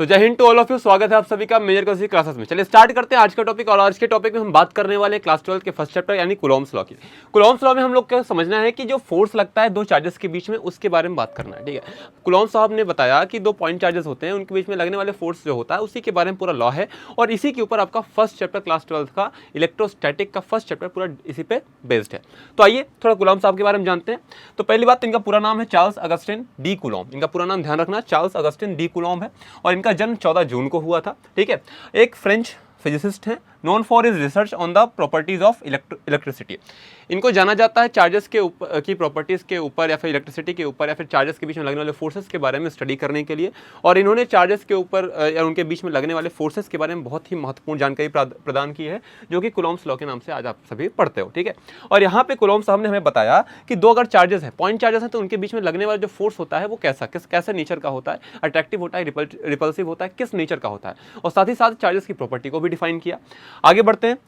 तो Jai Hind to all of you, स्वागत है आप सभी का मेजर क्लास क्लासेस में। चलिए स्टार्ट करते हैं आज का टॉपिक। और आज के टॉपिक में हम बात करने वाले क्लास 12 के फर्स्ट चैप्टर यानी कूलॉम्स लॉ की। कूलॉम्स लॉ में हम लोग को समझना है कि जो फोर्स लगता है दो चार्जेस के बीच में, उसके बारे में बात करना है। ठीक है, कूलॉम्स साहब ने बताया कि दो पॉइंट चार्जेस होते हैं, उनके बीच में लगने वाले फोर्स जो होता है उसी के बारे में पूरा लॉ है। और इसी के ऊपर आपका फर्स्ट चैप्टर क्लास 12 का इलेक्ट्रोस्टैटिक का फर्स्ट चैप्टर पूरा इसी पे बेस्ड है। तो आइए थोड़ा कूलॉम्स साहब के बारे में जानते हैं। तो पहली बात, इनका पूरा नाम है चार्ल्स अगस्टिन डी कूलॉम। इनका पूरा नाम ध्यान रखना, चार्ल्स अगस्टिन डी कूलॉम है। और इनका जन्म 14 जून को हुआ था। ठीक है, एक फ्रेंच फिजिसिस्ट हैं, known for his research on the properties of electricity. इनको जाना जाता है चार्जेस के ऊपर की प्रॉपर्टीज के ऊपर, या फिर इलेक्ट्रिसिटी के ऊपर, या फिर चार्जेस के बीच में लगने वाले फोर्सेस के बारे में स्टडी करने के लिए। और इन्होंने चार्जेस के ऊपर या उनके बीच में लगने वाले फोर्सेस के बारे में बहुत ही महत्वपूर्ण जानकारी प्रदान की है, जो कि कूलॉम्स लॉ के नाम से आज आप सभी पढ़ते हो। ठीक है, और यहाँ पे कूलॉम्स साहब ने हमें बताया कि दो अगर चार्जेस है, पॉइंट चार्जेस है, तो उनके बीच में लगने वाला जो फोर्स होता है वो कैसे नेचर का होता है, अट्रैक्टिव होता है, रिपल्सिव होता है, किस नेचर का होता है। और साथ ही साथ चार्जेस की प्रॉपर्टी को भी डिफाइन किया। आगे बढ़ते हैं,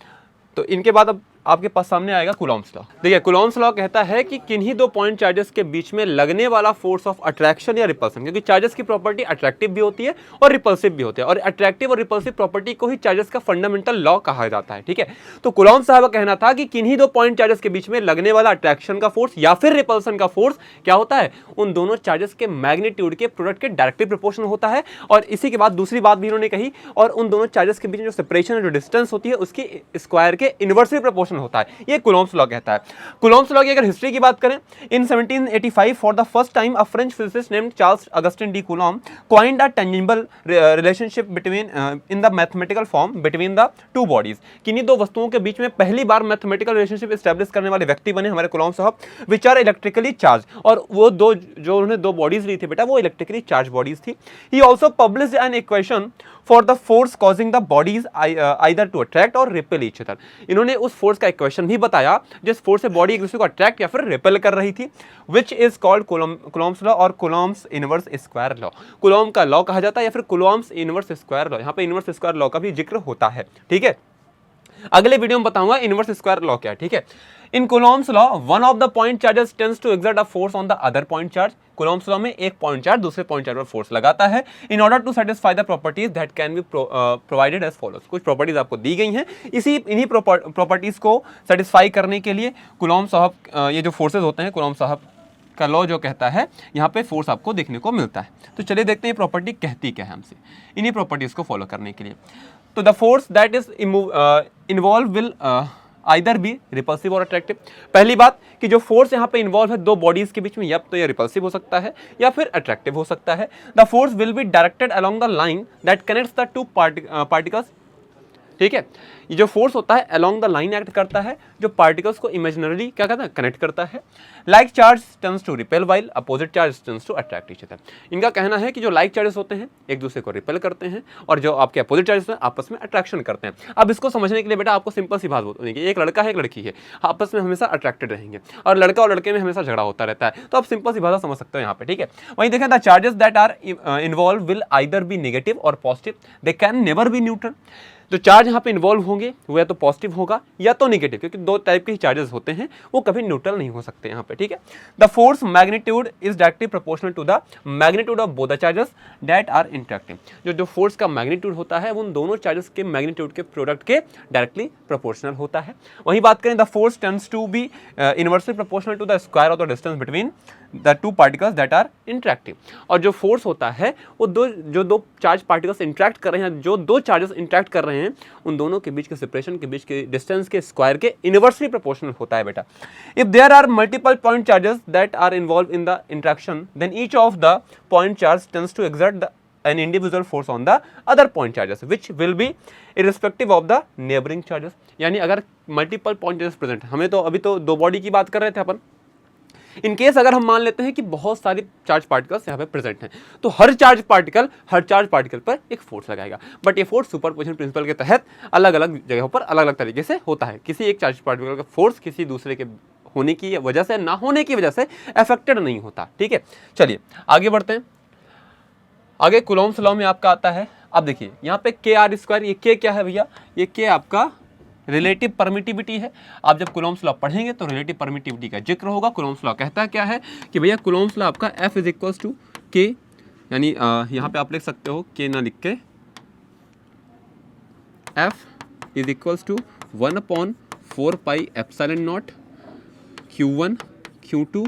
तो इनके बाद अब आपके पास सामने आएगा कूलॉम्स लॉ। देखिए, कूलॉम्स लॉ कहता है कि किन्हीं दो पॉइंट चार्जेस के बीच में लगने वाला फोर्स ऑफ अट्रैक्शन या रिपल्सन, क्योंकि चार्जेस की प्रॉपर्टी अट्रैक्टिव भी होती है और रिपल्सिव भी होती है, और अट्रैक्टिव और रिपल्सिव प्रॉपर्टी को ही चार्जेस का फंडामेंटल लॉ कहा जाता है। ठीक है, तो कूलॉम्स साहब का कहना था कि किन्हीं दो पॉइंट चार्जेस के बीच में लगने वाला अट्रैक्शन का फोर्स या फिर रिपल्सन का फोर्स क्या होता है, उन दोनों चार्जेस के मैग्नीट्यूड के प्रोडक्ट के डायरेक्टली प्रोपोर्शनल होता है। और इसी के बाद दूसरी बात भी इन्होंने कही, और उन दोनों चार्जेस के बीच में जो सेपरेशन, जो डिस्टेंस होती है, उसकी स्क्वायर के इनवर्सली प्रोपोर्शनल होता है। ये कूलॉम्स लॉ कहता है। कूलॉम्स लॉ की अगर हिस्ट्री की बात करें, इन 1785 for the first time a French physicist named Charles Augustine D Coulomb coined a tangible relationship between in the mathematical form between the two bodies। किन्हीं दो वस्तुओं के बीच में पहली बार मैथमेटिकल रिलेशनशिप एस्टैब्लिश करने वाले व्यक्ति बने हमारे कूलॉम साहब, which are electrically charged। और वो दो जो उन्होंने दो बॉडीज ली थी बेटा, वो इलेक्ट्रिकली चार्ज बॉडीज थी। He also published an equation for the force causing the bodies either to attract or repel each other। इन्होंने उस फोर्स का इक्वेशन भी बताया जिस फोर्स से बॉडी एक दूसरे को अट्रैक्ट या फिर रिपेल कर रही थी, which is called Coulomb's law और Coulomb's inverse square law. Coulomb का लॉ कहा जाता है या फिर कूलॉम्स इनवर्स स्क्वायर लॉ। यहाँ पे इनवर्स स्क्वायर लॉ का भी जिक्र होता है। ठीक है, अगले वीडियो में बताऊंगा इनवर्स स्क्वायर लॉ क्या है। ठीक है, in Coulomb's law one of the point charges tends to exert a force on the other point charge. Coulomb's law में एक पॉइंट चार्ज दूसरे पॉइंट चार्ज पर फोर्स लगाता है in order to satisfy the properties that can be provided as follows. कुछ properties आपको दी गई हैं, इन्हीं प्रॉपर्टीज को सेटिस्फाई करने के लिए कूलॉम साहब ये जो फोर्सेज होते हैं, कूलॉम साहब का लॉ जो कहता है, यहाँ पे फोर्स आपको देखने को मिलता है। तो चलिए देखते हैं प्रॉपर्टी कहती क्या है हमसे, इन्हीं प्रॉपर्टीज को फॉलो करने के लिए। तो the force that is involve will either be repulsive और अट्रैक्टिव। पहली बात कि जो फोर्स यहाँ पे इन्वॉल्व है दो बॉडीज के बीच में, या तो ये रिपल्सिव हो सकता है या फिर अट्रैक्टिव हो सकता है। The force will be directed along the line that connects the two particles. ठीक है, ये जो फोर्स होता है अलोंग द लाइन एक्ट करता है, जो पार्टिकल्स को इमेजिनरली क्या कहता है, कनेक्ट करता है। Like charge tends to repel while opposite charge tends to attract each other. इनका कहना है कि जो लाइक चार्जेस होते हैं एक दूसरे को रिपेल करते हैं, और जो आपके अपोजिट चार्जेस हैं आपस में अट्रैक्शन करते हैं। अब इसको समझने के लिए बेटा आपको सिंपल सी बात बतानी है, एक लड़का है एक लड़की है, आपस में हमेशा अट्रैक्टेड रहेंगे, और लड़का और लड़के में हमेशा झगड़ा होता रहता है। तो आप सिंपल सी भाषा समझ सकते हो यहाँ पे। ठीक है, वहीं देखें, the charges that are involved will either be negative और positive, they can never be neutral. जो चार्ज यहाँ पे इन्वॉल्व होंगे वो या तो पॉजिटिव होगा या तो नेगेटिव, क्योंकि दो टाइप के ही चार्जेस होते हैं, वो कभी न्यूट्रल नहीं हो सकते यहाँ पे। ठीक है, the force magnitude is directly proportional to the magnitude of both the charges that are interacting. जो फोर्स का मैग्नीट्यूड होता है वो उन दोनों चार्जेस के मैग्नीट्यूड के प्रोडक्ट के डायरेक्टली प्रोपोर्शनल होता है। वहीं बात करें, the force tends to be inversely proportional to the square of the distance between the two particles that are interactive. और जो फोर्स होता है वो दो चार्ज पार्टिकल्स इंटरेक्ट कर रहे हैं, जो दो चार्जेस इंटरेक्ट कर रहे हैं, उन दोनों के बीच के सेपरेशन के बीच के डिस्टेंस के स्क्वायर के इनवर्सली प्रोपोर्शनल होता है बेटा। If there are multiple point charges that are involve in the interaction, then each of the point charge tends to exert an individual force on the other point charges which will be irrespective of the neighboring charges। यानी अगर multiple point charges present, हमें तो अभी तो दो body की बात कर रहे थे अपन, इन केस अगर हम मान लेते हैं कि बहुत सारी चार्ज पार्टिकल्स यहाँ पे प्रेजेंट हैं, तो हर चार्ज पार्टिकल पर एक फोर्स लगाएगा। बट ये फोर्स सुपरपोजिशन प्रिंसिपल के तहत अलग अलग जगहों पर अलग अलग तरीके से होता है। किसी एक चार्ज पार्टिकल का फोर्स किसी दूसरे के होने की वजह से, ना होने की वजह से अफेक्टेड नहीं होता। ठीक है, चलिए आगे बढ़ते हैं। आगे कूलॉम्स लॉ में आपका आता है, अब देखिए यहाँ पे के आर स्क्वायर, ये के क्या है भैया, ये के आपका रिलेटिव परमिटिविटी है। आप जब कूलॉम्स लॉ पढ़ेंगे तो रिलेटिव परमिटिविटी का जिक्र होगा। कूलॉम्स लॉ कहता क्या है कि भैया कूलॉम्स लॉ आपका F इज इक्वल्स टू के यानी यहाँ पे आप लिख सकते हो के ना लिख के F is equals to 1/4 pi epsilon naught Q1 Q2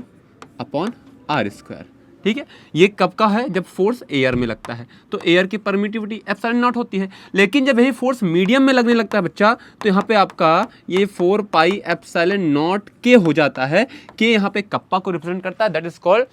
upon R square. ठीक है, ये कब का है? जब फोर्स एयर में लगता है तो एयर की परमिटिविटी एप्सिलॉन नॉट होती है, लेकिन जब यही फोर्स मीडियम में लगने लगता है बच्चा तो यहाँ पे आपका ये 4 पाई एप्सिलॉन नॉट के हो जाता है। के यहाँ पे कप्पा को रिप्रेजेंट करता है, दैट इज कॉल्ड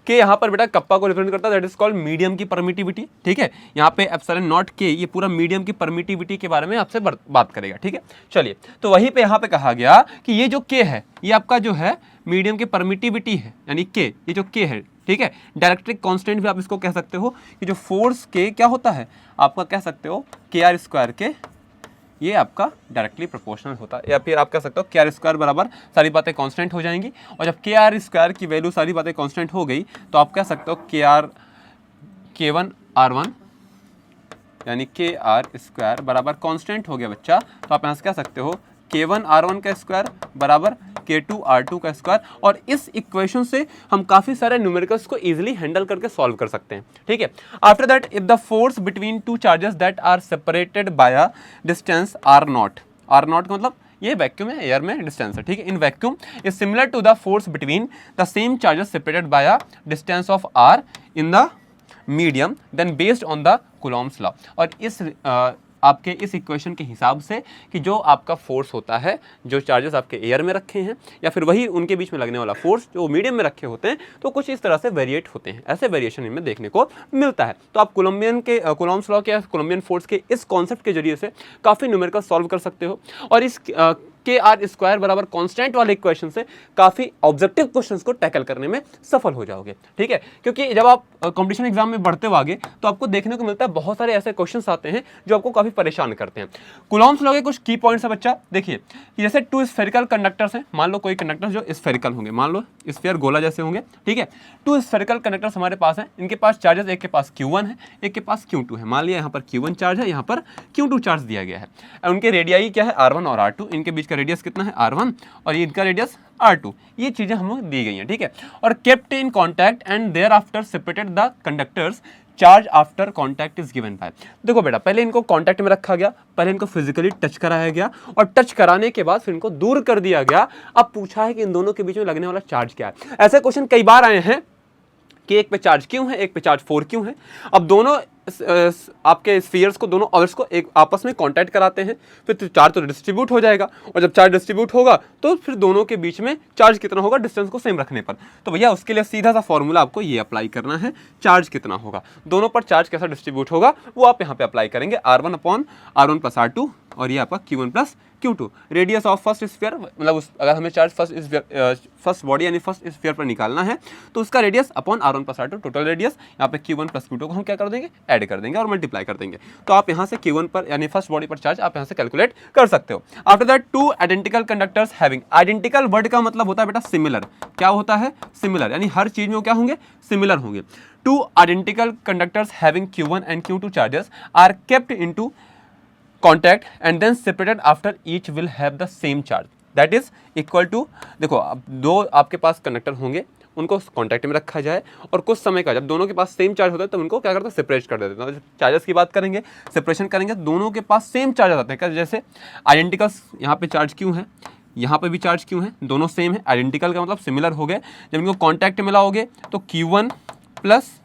के, यहाँ पर बेटा कप्पा को रिप्रेजेंट करता है, दैट इज कॉल्ड मीडियम की परमिटिविटी। ठीक है, यहाँ पे एप्सिलॉन नॉट के ये पूरा मीडियम की परमिटिविटी के बारे में आपसे बात करेगा। ठीक है, चलिए तो वहीं पे यहाँ पे कहा गया कि ये जो के है ये आपका जो है मीडियम की परमिटिविटी है, यानी के, ये जो के है, ठीक है, डायरेक्ट्रिक कांस्टेंट भी आप इसको कह सकते हो कि जो फोर्स के क्या होता है आपका कह सकते हो के आर स्क्वायर के, ये आपका डायरेक्टली प्रोपोर्शनल होता है, या फिर आप कह सकते हो के आर स्क्वायर बराबर सारी बातें कांस्टेंट हो जाएंगी। और जब के आर स्क्वायर की वैल्यू सारी बातें कांस्टेंट हो गई तो आप कह सकते हो K1 R1 यानी के आर स्क्वायर बराबर कांस्टेंट हो गया बच्चा, तो आप यहाँ से कह सकते हो K1 R1 का स्क्वायर बराबर K2 R2 का स्क्वायर। और इस इक्वेशन से हम काफ़ी सारे न्यूमेरिकल्स को इजीली हैंडल करके सॉल्व कर सकते हैं। ठीक है, after that if the force between two charges that are separated by a distance R0 का मतलब ये वैक्यूम है, एयर में डिस्टेंस है। ठीक है, in vacuum is similar to the force between the same charges separated by a distance of R in the medium then based on the Coulomb's law. और इस आपके इस इक्वेशन के हिसाब से कि जो आपका फोर्स होता है, जो चार्जेस आपके एयर में रखे हैं या फिर वही उनके बीच में लगने वाला फोर्स जो मीडियम में रखे होते हैं, तो कुछ इस तरह से वेरिएट होते हैं, ऐसे वेरिएशन इनमें देखने को मिलता है। तो आप कूलॉम्स लॉ के कूलम्बियन फोर्स के इस कॉन्सेप्ट के जरिए से काफ़ी न्यूमेरिकल सॉल्व कर सकते हो और इस के आर स्क्वायर बराबर कांस्टेंट वाले इक्वेशन से काफ़ी ऑब्जेक्टिव क्वेश्चंस को टैकल करने में सफल हो जाओगे। ठीक है, क्योंकि जब आप कंपटीशन एग्जाम में बढ़ते हो आगे तो आपको देखने को मिलता है बहुत सारे ऐसे क्वेश्चंस आते हैं जो आपको काफ़ी परेशान करते हैं। कूलॉम्स लॉ के कुछ की पॉइंट्स है बच्चा, देखिए कि जैसे 2 स्फेरिकल कंडक्टर्स हैं, मान लो कोई कंडक्टर जो स्फेरिकल होंगे, मान लो स्फीयर गोला जैसे होंगे। ठीक है, 2 स्फेरिकल कंडक्टर्स हमारे पास हैं, इनके पास चार्जेस, एक के पास Q1 है, एक के पास Q2 है। मान लिया यहाँ पर Q1 चार्ज है, यहाँ पर Q2 चार्ज दिया गया है। उनके रेडियाई क्या है R1 और R2, इनके बीच का रेडियस कितना है R1 और इनका रेडियस R2, ये चीजें हम लोग दी गई हैं। ठीक है, और kept in contact and thereafter separated the conductors charge after contact is given by. देखो बेटा, पहले इनको कॉन्टैक्ट में रखा गया, पहले इनको फिजिकली टच कराया गया और टच कराने के बाद फिर इनको दूर कर दिया गया। अब पूछा है कि इन दोनों के बीच में लगने वाला चार्ज क्या है। ऐसे क्वेश्चन कई बार आए हैं कि एक पे चार्ज क्यों है, एक पे चार्ज 4 क्यों है। अब दोनों आपके स्फीयर्स को, दोनों ऑब्जेक्ट्स को एक आपस में कांटेक्ट कराते हैं, फिर चार्ज तो डिस्ट्रीब्यूट हो जाएगा और जब चार्ज डिस्ट्रीब्यूट होगा तो फिर दोनों के बीच में चार्ज कितना होगा डिस्टेंस को सेम रखने पर। तो भैया उसके लिए सीधा सा फॉर्मूला आपको ये अप्लाई करना है, चार्ज कितना होगा, दोनों पर चार्ज कैसा डिस्ट्रीब्यूट होगा वो आप यहाँ पे अप्लाई करेंगे, R1/R1 + R2 और ये आपका Q1 + Q2। Radius of first sphere, मतलब अगर हमें चार्ज फर्स्ट बॉडी यानी फर्स्ट स्फीयर पर निकालना है तो उसका radius upon R1 + R2, total radius यहाँ पे Q1 + Q2 को हम क्या कर देंगे, ऐड कर देंगे और मल्टीप्लाई कर देंगे। तो आप यहाँ से Q1 पर यानी फर्स्ट बॉडी पर चार्ज आप यहाँ से कैलकुलेट कर सकते हो। After that 2 identical conductors having, identical word का मतलब होता है बेटा सिमिलर। क्या होता है? सिमिलर, यानी हर चीज में क्या होंगे, सिमिलर होंगे। 2 identical conductors having Q1 and Q2 charges are kept into contact and then separated after each will have the same charge that is equal to, देखो अब दो आपके पास कंडक्टर होंगे, उनको कांटेक्ट में रखा जाए और कुछ समय का जब दोनों के पास सेम चार्ज होता है तो उनको क्या करते हैं, सेपरेट कर देते हैं। चार्जेस की बात करेंगे, सेपरेशन करेंगे, दोनों के पास सेम चार्ज आते हैं। जैसे आइडेंटिकल्स, यहाँ पे चार्ज क्यों है, यहाँ पे भी चार्ज क्यों है, दोनों सेम है। आइडेंटिकल का मतलब सिमिलर हो गए। जब इनको कांटेक्ट में लाओगे तो Q1 +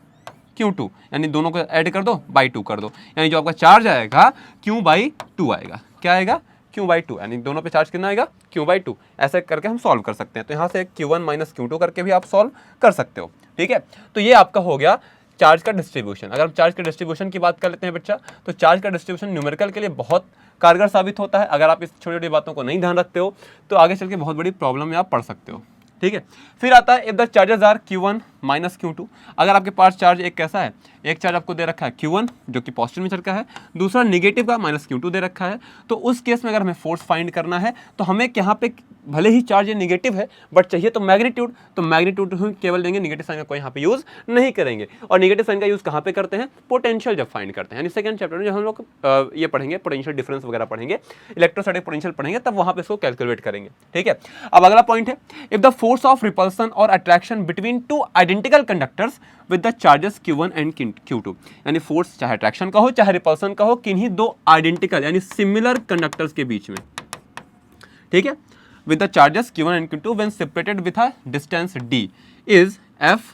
Q2 यानी दोनों को ऐड कर दो, /2 कर दो, यानी जो आपका चार्ज आएगा Q/2 आएगा। क्या आएगा? Q/2, यानी दोनों पे चार्ज कितना आएगा, Q/2। ऐसे करके हम सॉल्व कर सकते हैं। तो यहाँ से Q1 - Q2 करके भी आप सॉल्व कर सकते हो। ठीक है, तो ये आपका हो गया चार्ज का डिस्ट्रीब्यूशन। अगर हम चार्ज के डिस्ट्रीब्यूशन की बात कर लेते हैं बच्चा, तो चार्ज का डिस्ट्रीब्यूशन न्यूमेरिकल के लिए बहुत कारगर साबित होता है। अगर आप इस छोटी छोटी बातों को नहीं ध्यान रखते हो तो आगे चल के बहुत बड़ी प्रॉब्लम में आप पढ़ सकते हो। ठीक है, फिर आता है if the charges are Q1 - Q2। अगर आपके पास चार्ज एक कैसा है, एक चार्ज आपको दे रखा है Q1 जो कि पॉजिटिव नेचर का है, दूसरा नेगेटिव का -Q2 दे रखा है। तो उस केस में अगर हमें फोर्स फाइंड करना है तो हमें यहाँ पे भले ही चार्ज ये नेगेटिव है बट चाहिए तो मैग्नीट्यूड, तो मैग्नीट्यूड हम केवल देंगे, नेगेटिव साइन का कोई यहाँ पे यूज नहीं करेंगे। और नेगेटिव साइन का यूज कहाँ पे करते हैं, पोटेंशियल जब फाइंड करते हैं, यानी सेकंड चैप्टर में जब हम लोग ये पढ़ेंगे पोटेंशियल डिफरेंस वगैरह पढ़ेंगे, इलेक्ट्रोस्टैटिक पोटेंशियल पढ़ेंगे, तब वहाँ पे इसको कैलकुलेट करेंगे। ठीक है, अब अगला पॉइंट है, if the force of repulsion और attraction between two identical conductors with the charges Q1 and Q2, यानी फोर्स चाहे अट्रैक्शन का हो चाहे रिपल्सन का हो, किन्हीं दो आइडेंटिकल यानी सिमिलर कंडक्टर्स के बीच में, ठीक है, with the charges Q1 and Q2 when separated with a distance d is f,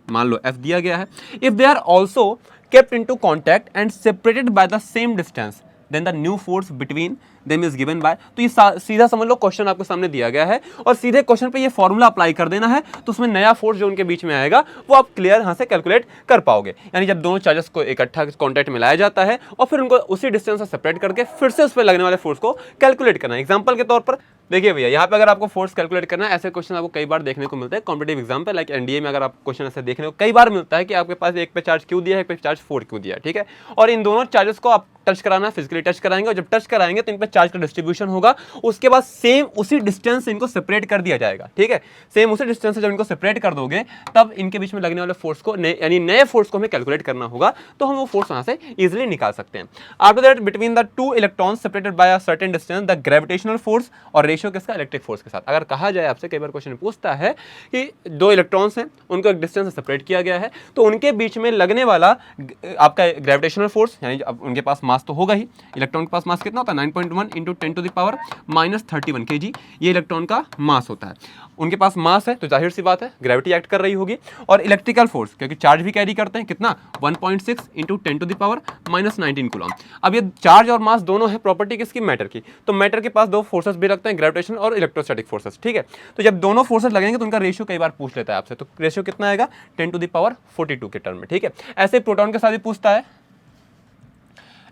मान लो f दिया गया है, if they are also kept into contact and separated by the same distance then the new force between them is given by, तो ये सीधा समझ लो question आपके सामने दिया गया है और सीधे क्वेश्चन पे ये फॉर्मूला अप्लाई कर देना है, तो उसमें नया फोर्स जो उनके बीच में आएगा वो आप क्लियर यहाँ से कैलकुलेट कर पाओगे। यानी जब दोनों चार्जेस को इकट्ठा कॉन्टैक्ट में लाया जाता है और फिर उनको उसी डिस्टेंस से सेपरेट करके फिर से उस पर लगने वाले फोर्स को कैलकुलेट करना है। एग्जाम्पल के तौर पर देखिए भैया, यहाँ पे अगर आपको फोर्स कैलकुलेट करना है, ऐसे क्वेश्चन आपको कई बार देखने को मिलते हैं कॉम्पिटेटिव एग्जाम पे, लाइक एनडीए में अगर आप क्वेश्चन ऐसे देखने को कई बार मिलता है कि आपके पास एक पे चार्ज क्यू दिया है, एक पे चार्ज 4 क्यू दिया है, ठीक है, और इन दोनों चार्जेस को आप टच कराना है, फिजिकली टच कराएंगे और जब टच कराएंगे तो इन पे चार्ज का डिस्ट्रीब्यूशन होगा, उसके बाद सेम उसी डिस्टेंस से इनको सेपरेट कर दिया जाएगा। ठीक है, सेम उसी डिस्टेंस से जब इनको सेपरेट कर दोगे तब इनके बीच में लगने वाले फोर्स को यानी नए फोर्स को हमें कैलकुलेट करना होगा, तो हम वो फोर्स वहां से इजीली निकाल सकते हैं। After that between the two electrons separated by a certain distance the gravitational force, और रेशियो किसका, इलेक्ट्रिक फोर्स के साथ। अगर कहा जाए आपसे, कई बार क्वेश्चन पूछता है कि दो इलेक्ट्रॉन्स हैं, उनको एक डिस्टेंस से सेपरेट किया गया है, तो उनके बीच में लगने वाला आपका ग्रेविटेशनल फोर्स, यानी अब उनके पास मास तो होगा ही, इलेक्ट्रॉन के पास मास कितना होता है 9.1 into 10 to the power -31 kg, ये इलेक्ट्रॉन का मास होता है। उनके पास मास है तो जाहिर सी बात है ग्रेविटी एक्ट कर रही होगी, और इलेक्ट्रिकल फोर्स क्योंकि चार्ज भी कैरी करते हैं कितना 1.6 into 10 to the power -19 coulomb. अब ये चार्ज और मास दोनों है प्रॉपर्टी किसकी, मैटर की, तो मैटर के पास दो फोर्सेस भी रखते हैं, ग्रेविटेशन और इलेक्ट्रोस्टैटिक फोर्सेस। ठीक है, तो जब दोनों फोर्सेस लगेंगे तो उनका रेशियो कई बार पूछ लेता है आपसे, तो रेशियो कितना आएगा 10 टू द पावर 42 के टर्म में। ठीक है, ऐसे प्रोटॉन के साथ भी पूछता है,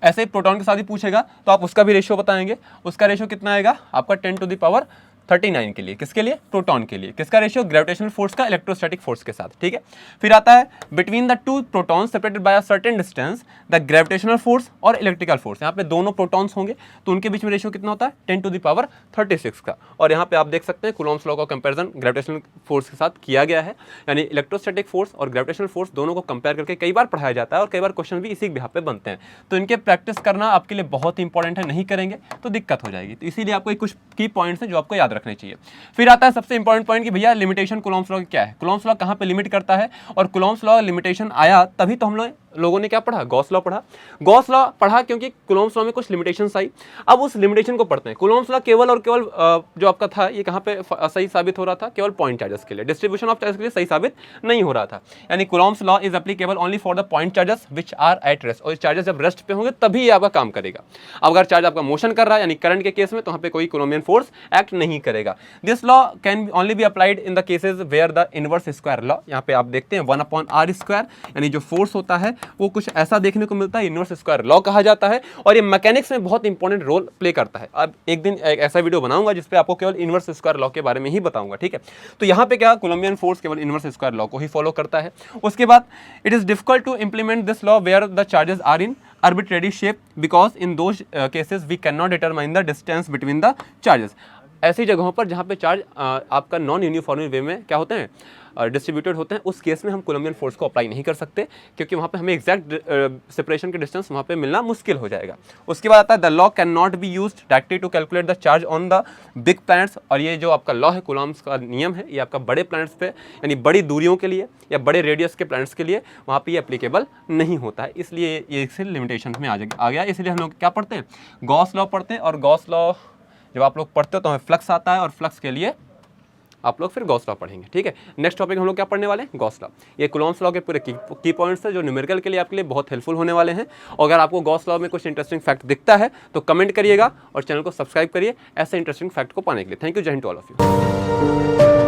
ऐसे ही प्रोटॉन के साथ ही पूछेगा तो आप उसका भी रेशियो बताएंगे, उसका रेशियो कितना आएगा आपका 10 टू द पावर 39 के लिए, किसके लिए, प्रोटॉन के लिए, किसका रेशियो, ग्रेविटेशनल फोर्स का इलेक्ट्रोस्टैटिक फोर्स के साथ। ठीक है, फिर आता है between the two protons separated by a certain distance the gravitational force और इलेक्ट्रिकल फोर्स, यहाँ पे दोनों प्रोटॉन्स होंगे तो उनके बीच में रेशियो कितना होता है 10 टू द पावर 36 का। और यहाँ पे आप देख सकते हैं कूलॉम्स लॉ का कंपैरिजन ग्रेविटेशनल फोर्स के साथ किया गया है, यानी इलेक्ट्रोस्टैटिक फोर्स और ग्रेविटेशनल फोर्स दोनों को कंपेयर करके कई बार पढ़ाया जाता है और कई बार क्वेश्चन भी इसी बिहाफ पे बनते हैं, तो इनके प्रैक्टिस करना आपके लिए बहुत ही इंपॉर्टेंट है, नहीं करेंगे तो दिक्कत हो जाएगी, तो इसीलिए आपको कुछ की पॉइंट्स हैं जो आपको याद रखने चाहिए। फिर आता है सबसे इंपॉर्टेंट पॉइंट कि भैया लिमिटेशन कूलॉम्स लॉ क्या है, कूलॉम्स लॉ कहाँ पे लिमिट करता है, और कूलॉम्स लॉ लिमिटेशन आया तभी तो हम लोगों ने क्या पढ़ा, गॉस लॉ पढ़ा। गॉस लॉ पढ़ा क्योंकि कूलॉम्स लॉ में कुछ लिमिटेशंस आई, अब उस लिमिटेशन को पढ़ते हैं। कूलॉम्स लॉ केवल और केवल जो आपका था ये कहाँ पे सही साबित हो रहा था, केवल पॉइंट चार्जेस के लिए, डिस्ट्रीब्यूशन ऑफ चार्जेस के लिए सही साबित नहीं हो रहा था, यानी coulomb's law is applicable only for the point charges which are at rest, और चार्जेस जब रेस्ट पे होंगे तभी ये आपका काम करेगा। अब अगर चार्ज आपका मोशन कर रहा है यानी करंट के केस में, तो वहाँ पे कोई कूलोम्बियन फोर्स एक्ट नहीं करेगा। This law can only be applied in the cases where the inverse square law, यहाँ पे आप देखते हैं 1/r², यानी जो फोर्स होता है वो कुछ ऐसा देखने को मिलता है, इनवर्स स्क्वायर लॉ कहा जाता है, और ये मैकेनिक्स में बहुत इंपॉर्टेंट रोल प्ले करता है। अब एक दिन एक ऐसा वीडियो बनाऊंगा जिसपे आपको केवल इनवर्स स्क्वायर लॉ के बारे में ही बताऊंगा। ठीक है, तो यहाँ पे क्या कूलोम्बियन फोर्स केवल इनवर्स स्क्वायर लॉ को ही फॉलो करता है। उसके बाद it is difficult to implement this law where the charges are in arbitrary shape because in those cases we cannot determine the distance between the charges। ऐसी जगहों पर जहाँ पे चार्ज आपका नॉन यूनिफॉर्म वे में क्या होते हैं डिस्ट्रीब्यूटेड होते हैं, उस केस में हम कूलोम्बियन फोर्स को अप्लाई नहीं कर सकते, क्योंकि वहाँ पे हमें एग्जैक्ट सेपरेशन के डिस्टेंस वहाँ पे मिलना मुश्किल हो जाएगा। उसके बाद आता है the law can not be used directly to calculate the charge on the big planets, और ये जो आपका लॉ है कूलॉम्स का नियम है, ये आपका बड़े प्लैनेट्स पे यानी बड़ी दूरियों के लिए या बड़े रेडियस के प्लैनेट्स के लिए वहाँ पे ये एप्लीकेबल नहीं होता है, इसलिए ये इससे लिमिटेशन में आ गया। इसलिए हम लोग क्या पढ़ते हैं, गॉस लॉ पढ़ते हैं, और गॉस लॉ जब आप लोग पढ़ते हो तो हमें फ्लक्स आता है, और फ्लक्स के लिए आप लोग फिर गॉस लॉ पढ़ेंगे। ठीक है, नेक्स्ट टॉपिक हम लोग क्या पढ़ने वाले हैं, गॉस लॉ। ये कूलॉम्स लॉ के पूरे की पॉइंट्स है जो न्यूमेरिकल के लिए आपके लिए बहुत हेल्पफुल होने वाले हैं। और अगर आपको गॉस लॉ में कुछ इंटरेस्टिंग फैक्ट दिखता है तो कमेंट करिएगा और चैनल को सब्सक्राइब करिए ऐसे इंटरेस्टिंग फैक्ट को पाने के लिए। थैंक यू, जय Hind to all of you.